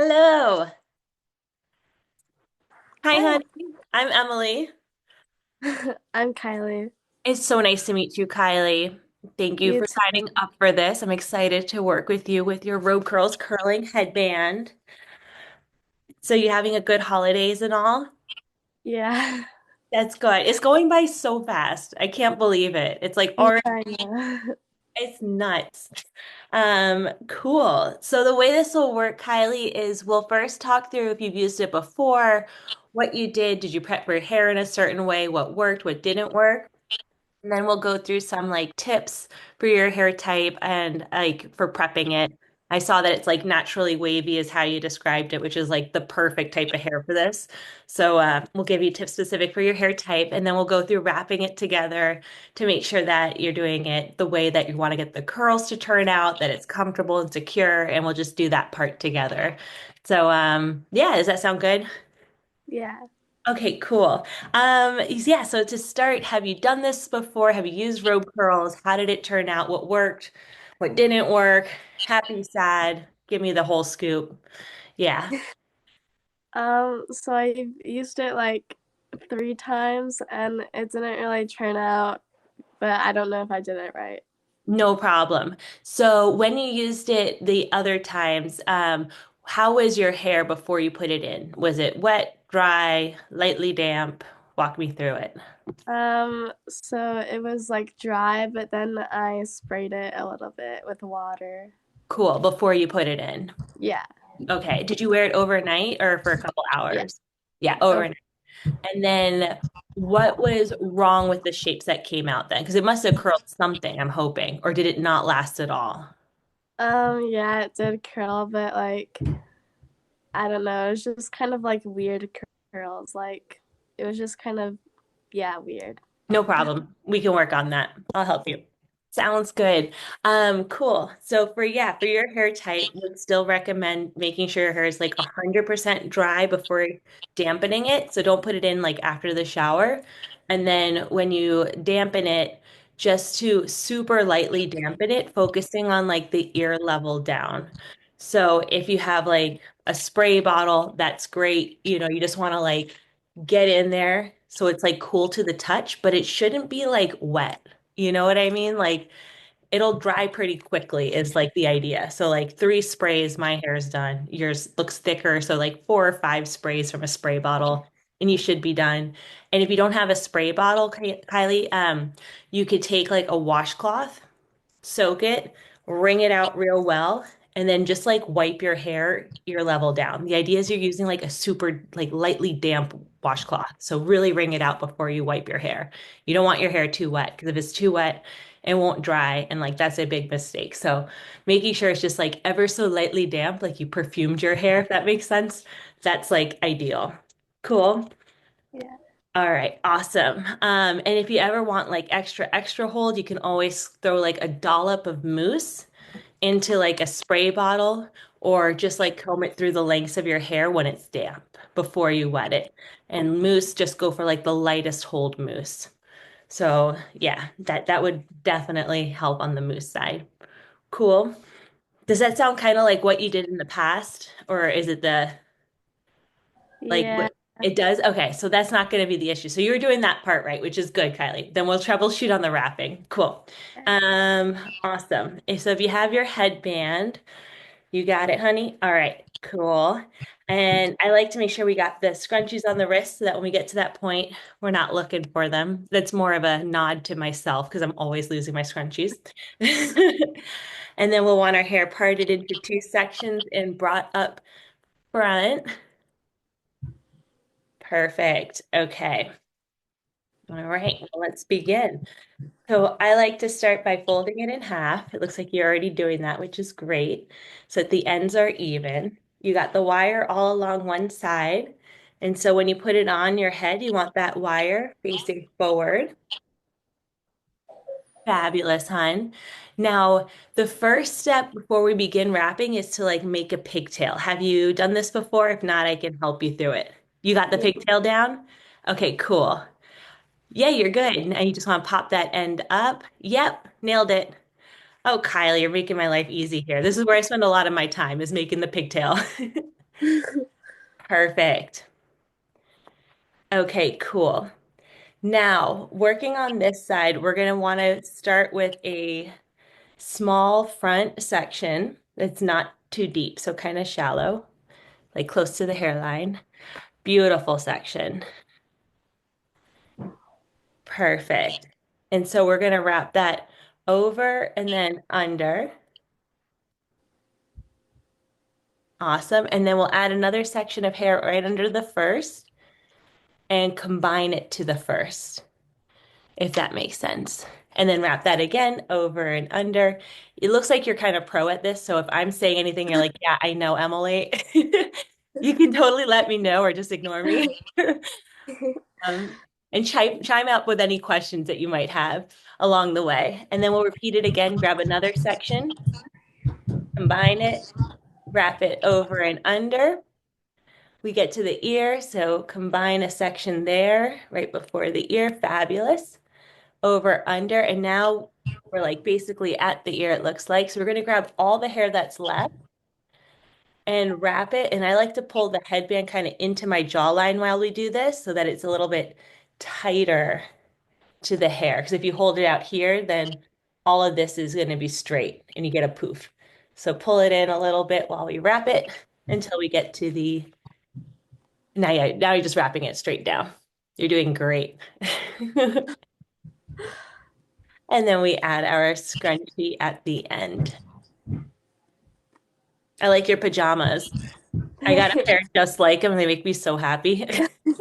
Hello. Hi, Hi, honey. I'm Emily. I'm Kylie. It's so nice to meet you, Kylie. Thank you You for too. signing up for this. I'm excited to work with you with your RobeCurls Curling Headband. So you having a good holidays and all? Yeah. That's good. It's going by so fast. I can't believe it. It's like Yeah, already, I know. it's nuts. Cool. So the way this will work, Kylie, is we'll first talk through if you've used it before, what you did you prep your hair in a certain way, what worked, what didn't work. And then we'll go through some like tips for your hair type and like for prepping it. I saw that it's like naturally wavy is how you described it, which is like the perfect type of hair for this. So we'll give you tips specific for your hair type, and then we'll go through wrapping it together to make sure that you're doing it the way that you want to get the curls to turn out, that it's comfortable and secure, and we'll just do that part together. So yeah, does that sound good? Yeah. Okay, cool. Yeah, so to start, have you done this before? Have you used robe curls? How did it turn out? What worked? What didn't work? Happy, sad? Give me the whole scoop. Yeah. So I used it like 3 times and it didn't really turn out, but I don't know if I did it right. No problem. So when you used it the other times, how was your hair before you put it in? Was it wet, dry, lightly damp? Walk me through it. So it was like dry, but then I sprayed it a little bit with water. Cool, before you put it in. Yeah. Okay. Did you wear it overnight or for a couple Yeah. hours? Yeah, Oh, overnight. And then what was wrong with the shapes that came out then? Because it must have curled something, I'm hoping, or did it not last at all? yeah, it did curl, but like I don't know, it was just kind of like weird curls. Like it was just kind of yeah, weird. No problem. We can work on that. I'll help you. Sounds good. Cool. So for your hair type, would still recommend making sure your hair is like 100% dry before dampening it. So don't put it in like after the shower. And then when you dampen it, just to super lightly dampen it, focusing on like the ear level down. So if you have like a spray bottle, that's great. You just want to like get in there so it's like cool to the touch, but it shouldn't be like wet. You know what I mean? Like it'll dry pretty quickly is like the idea. So like 3 sprays, my hair's done. Yours looks thicker, so like 4 or 5 sprays from a spray bottle, and you should be done. And if you don't have a spray bottle, Kylie, you could take like a washcloth, soak it, wring it out real well, and then just like wipe your hair ear level down. The idea is you're using like a super like lightly damp washcloth. So really wring it out before you wipe your hair. You don't want your hair too wet because if it's too wet, it won't dry and like that's a big mistake. So making sure it's just like ever so lightly damp, like you perfumed your hair, if that makes sense. That's like ideal. Cool. Yeah. All right, awesome. And if you ever want like extra hold, you can always throw like a dollop of mousse into like a spray bottle or just like comb it through the lengths of your hair when it's damp before you wet it. And mousse, just go for like the lightest hold mousse. So yeah, that would definitely help on the mousse side. Cool. Does that sound kind of like what you did in the past, or is it the like Yeah. what it does? Okay, so that's not going to be the issue. So you were doing that part right, which is good, Kylie. Then we'll troubleshoot on the wrapping. Cool. Awesome. So if you have your headband, you got it, honey. All right, cool. And I like to make sure we got the scrunchies on the wrist so that when we get to that point, we're not looking for them. That's more of a nod to myself because I'm always losing my scrunchies. And then we'll want our hair parted into 2 sections and brought up front. Perfect. Okay. All right, well, let's begin. So I like to start by folding it in half. It looks like you're already doing that, which is great. So that the ends are even. You got the wire all along one side. And so when you put it on your head, you want that wire facing forward. Fabulous, hon. Now, the first step before we begin wrapping is to like make a pigtail. Have you done this before? If not, I can help you through it. You got the Yeah. pigtail down? Okay, cool. Yeah, you're good. And you just want to pop that end up. Yep, nailed it. Oh, Kylie, you're making my life easy here. This is where I spend a lot of my time is making the pigtail. Perfect. Okay, cool. Now, working on this side, we're going to want to start with a small front section that's not too deep, so kind of shallow, like close to the hairline. Beautiful section. Perfect. And so we're going to wrap that over and then under. Awesome. And then we'll add another section of hair right under the first and combine it to the first, if that makes sense. And then wrap that again over and under. It looks like you're kind of pro at this. So if I'm saying anything, you're like, yeah, I know, Emily. You can totally let me know or just ignore me. Um, and chime up with any questions that you might have along the way. And then we'll repeat it again, grab another section, combine it, wrap it over and under. We get to the ear, so combine a section there right before the ear. Fabulous. Over, under, and now we're like basically at the ear, it looks like. So we're going to grab all the hair that's left and wrap it. And I like to pull the headband kind of into my jawline while we do this so that it's a little bit tighter to the hair. Because if you hold it out here, then all of this is going to be straight and you get a poof. So pull it in a little bit while we wrap it until we get to the, now you're just wrapping it straight down. You're doing great. And then we add our scrunchie at the end. I like your pajamas. I got a pair just like them. They make me so happy. I'm like,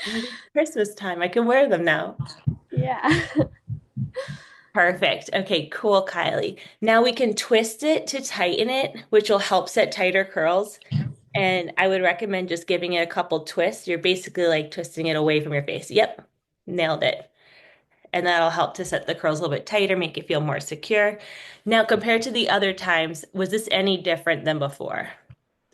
it's Christmas time. I can wear them now. Yeah. Perfect. Okay, cool, Kylie. Now we can twist it to tighten it, which will help set tighter curls. And I would recommend just giving it a couple twists. You're basically like twisting it away from your face. Yep, nailed it. And that'll help to set the curls a little bit tighter, make it feel more secure. Now, compared to the other times, was this any different than before?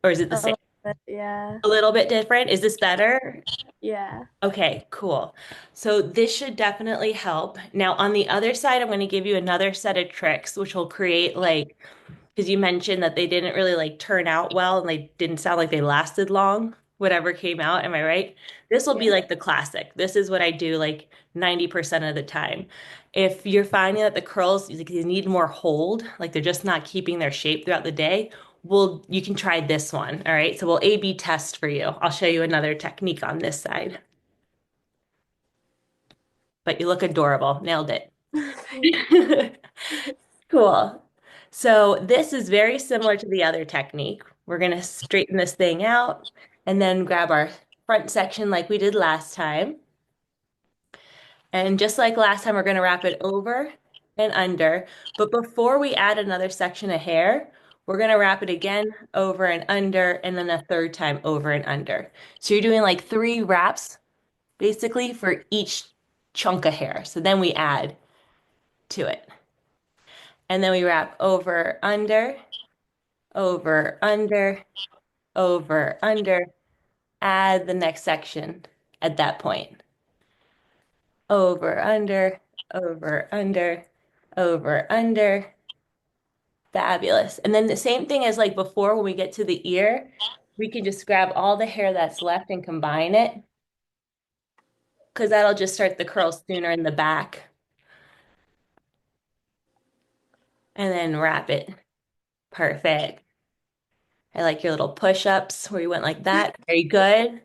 Or is it the A same? little bit, yeah. A little bit different? Is this better? Yeah. Okay, cool. So this should definitely help. Now, on the other side, I'm going to give you another set of tricks, which will create like, because you mentioned that they didn't really like turn out well and they didn't sound like they lasted long, whatever came out. Am I right? This will be Yeah. like the classic. This is what I do like 90% of the time. If you're finding that the curls like, they need more hold, like they're just not keeping their shape throughout the day, well, you can try this one. All right. So we'll A/B test for you. I'll show you another technique on this side. But you look adorable. Nailed it. Cool. So this is very similar to the other technique. We're going to straighten this thing out and then grab our front section like we did last time. And just like last time, we're going to wrap it over and under. But before we add another section of hair, we're going to wrap it again over and under, and then a third time over and under. So you're doing like 3 wraps basically for each chunk of hair. So then we add to it. And then we wrap over, under, over, under. Add the next section at that point. Over, under, over, under, over, under. Fabulous. And then the same thing as like before when we get to the ear, we can just grab all the hair that's left and combine it because that'll just start the curls sooner in the back and then wrap it. Perfect. I like your little push-ups where you went like that. Very good.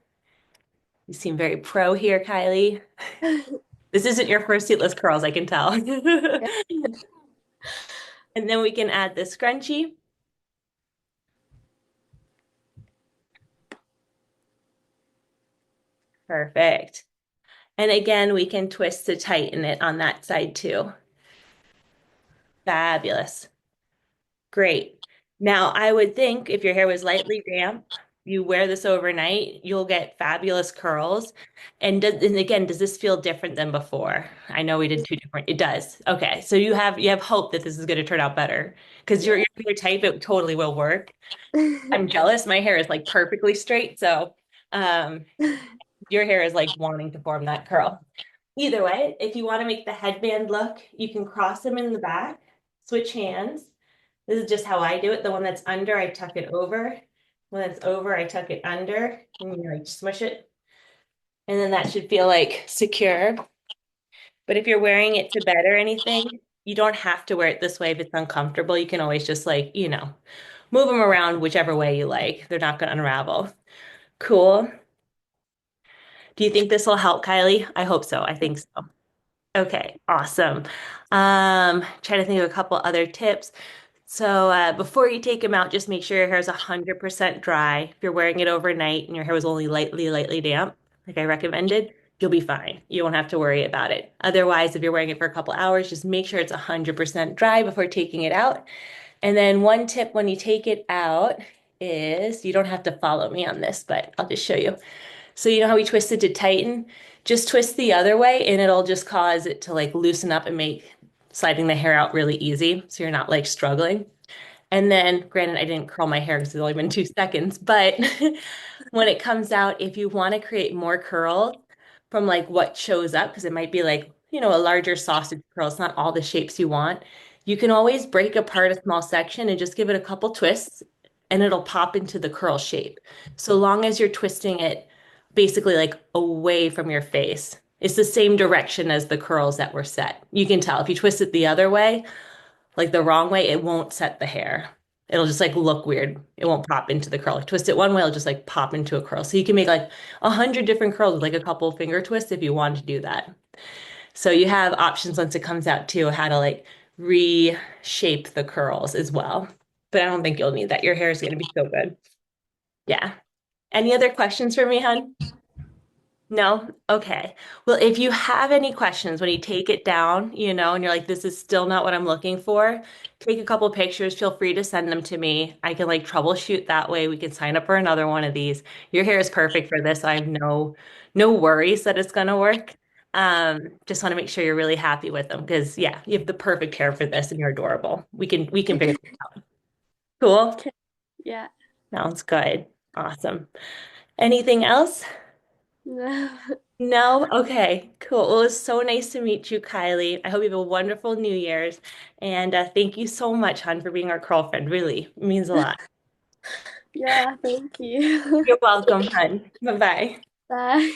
You seem very pro here, Kylie. This isn't your first heatless curls, I can tell. Yeah. And then we can add the scrunchie. Perfect. And again, we can twist to tighten it on that side too. Fabulous. Great. Now, I would think if your hair was lightly damp, you wear this overnight, you'll get fabulous curls. And again, does this feel different than before? I know we did 2 different. It does. Okay. So you have hope that this is going to turn out better because Yeah. your type, it totally will work. I'm jealous. My hair is like perfectly straight. So um your hair is like wanting to form that curl. Either way, if you want to make the headband look, you can cross them in the back, switch hands. This is just how I do it. The one that's under, I tuck it over, When it's over, I tuck it under and you like smush it. And then that should feel like secure. But if you're wearing it to bed or anything, you don't have to wear it this way if it's uncomfortable. You can always just move them around whichever way you like. They're not going to unravel. Cool. Do you think this will help, Kylie? I hope so. I think so. Okay, awesome. Try to think of a couple other tips. So before you take them out, just make sure your hair is 100% dry. If you're wearing it overnight and your hair was only lightly damp, like I recommended, you'll be fine. You won't have to worry about it. Otherwise, if you're wearing it for a couple hours, just make sure it's 100% dry before taking it out. And then one tip when you take it out is you don't have to follow me on this, but I'll just show you. So you know how we twist it to tighten? Just twist the other way and it'll just cause it to like loosen up and make sliding the hair out really easy. So you're not like struggling. And then, granted, I didn't curl my hair because it's only been 2 seconds, but when it comes out, if you want to create more curls from like what shows up, because it might be like, a larger sausage curl, it's not all the shapes you want, you can always break apart a small section and just give it a couple twists and it'll pop into the curl shape. So long as you're twisting it basically like away from your face. It's the same direction as the curls that were set. You can tell if you twist it the other way, like the wrong way, it won't set the hair. It'll just like look weird. It won't pop into the curl. Twist it one way, it'll just like pop into a curl. So you can make like 100 different curls with like a couple finger twists if you want to do that. So you have options once it comes out too, how to like reshape the curls as well. But I don't think you'll need that. Your hair is going to be so good. Yeah. Any other questions for me, hon? No? Okay. Well, if you have any questions when you take it down, and you're like, this is still not what I'm looking for, take a couple pictures. Feel free to send them to me. I can like troubleshoot that way. We can sign up for another one of these. Your hair is perfect for this. I have no worries that it's gonna work. Just want to make sure you're really happy with them because yeah, you have the perfect hair for this and you're adorable. We can figure it out. Cool. Okay. Yeah. Sounds good. Awesome. Anything else? No. No? Okay, cool. Well, it was so nice to meet you, Kylie. I hope you have a wonderful New Year's. And thank you so much, hon, for being our girlfriend. Really, it means a lot. Yeah, thank you. You're welcome, hon. Bye-bye. Bye.